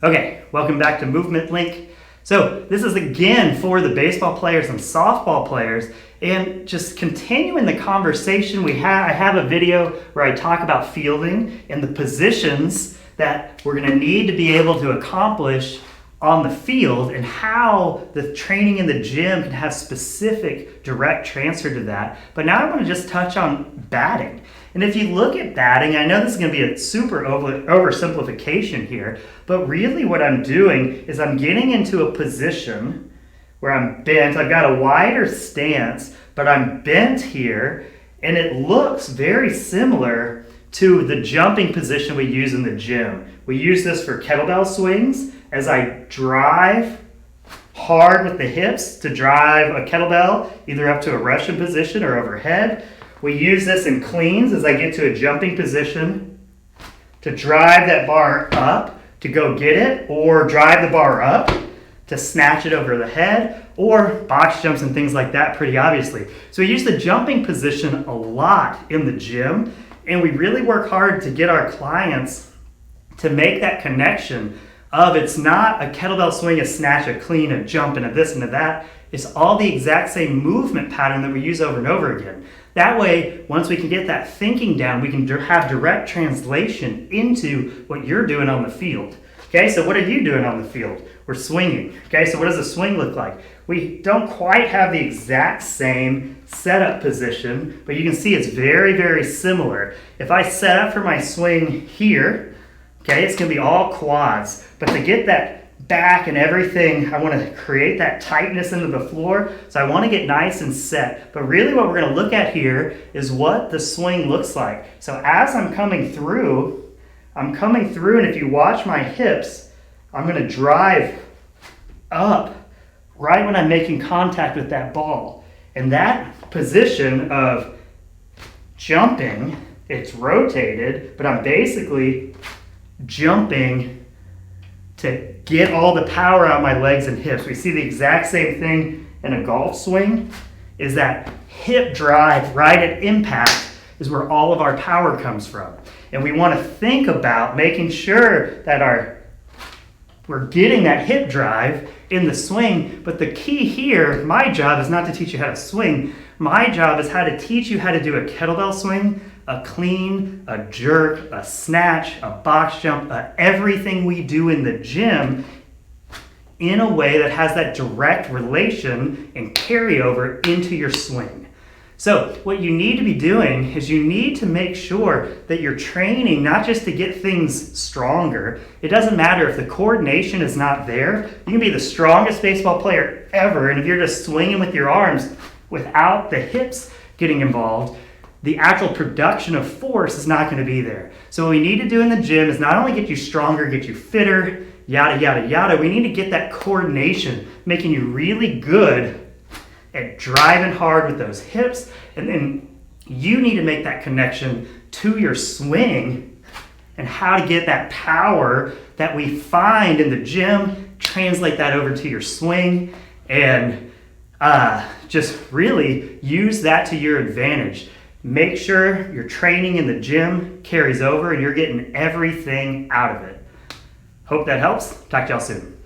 Okay, welcome back to Movement Link. So this is again for the baseball players and softball players, and just continuing the conversation I have a video where I talk about fielding and the positions that we're going to need to be able to accomplish on the field and how the training in the gym can have specific direct transfer to that. But now I want to just touch on batting. And if you look at batting, I know this is going to be a super oversimplification here, but really what I'm doing is I'm getting into a position where I'm bent. I've got a wider stance, but I'm bent here, and it looks very similar to the jumping position we use in the gym. We use this for kettlebell swings as I drive hard with the hips to drive a kettlebell either up to a Russian position or overhead. We use this in cleans as I get to a jumping position to drive that bar up to go get it, or drive the bar up to snatch it over the head, or box jumps and things like that pretty obviously. So we use the jumping position a lot in the gym, and we really work hard to get our clients to make that connection of it's not a kettlebell swing, a snatch, a clean, a jump, and a this and a that. It's all the exact same movement pattern that we use over and over again. That way, once we can get that thinking down, we can have direct translation into what you're doing on the field. Okay, so what are you doing on the field? We're swinging. Okay, so what does a swing look like? We don't quite have the exact same setup position, but you can see it's very, very similar. If I set up for my swing here, okay, it's going to be all quads. But to get that back and everything, I want to create that tightness into the floor. So I want to get nice and set. But really what we're going to look at here is what the swing looks like. So as I'm coming through, and if you watch my hips, I'm going to drive up right when I'm making contact with that ball. And that position of jumping, it's rotated, but I'm basically jumping to get all the power out of my legs and hips. We see the exact same thing in a golf swing, is that hip drive right at impact is where all of our power comes from. And we want to think about making sure that we're getting that hip drive in the swing. But the key here, my job is not to teach you how to swing. My job is how to teach you how to do a kettlebell swing, a clean, a jerk, a snatch, a box jump, everything we do in the gym in a way that has that direct relation and carryover into your swing. So what you need to be doing is you need to make sure that you're training not just to get things stronger. It doesn't matter if the coordination is not there. You can be the strongest baseball player ever, and if you're just swinging with your arms without the hips getting involved, the actual production of force is not going to be there. So what we need to do in the gym is not only get you stronger, get you fitter, yada, yada, yada. We need to get that coordination, making you really good at driving hard with those hips. And then you need to make that connection to your swing and how to get that power that we find in the gym, translate that over to your swing, and just really use that to your advantage. Make sure your training in the gym carries over and you're getting everything out of it. Hope that helps. Talk to y'all soon.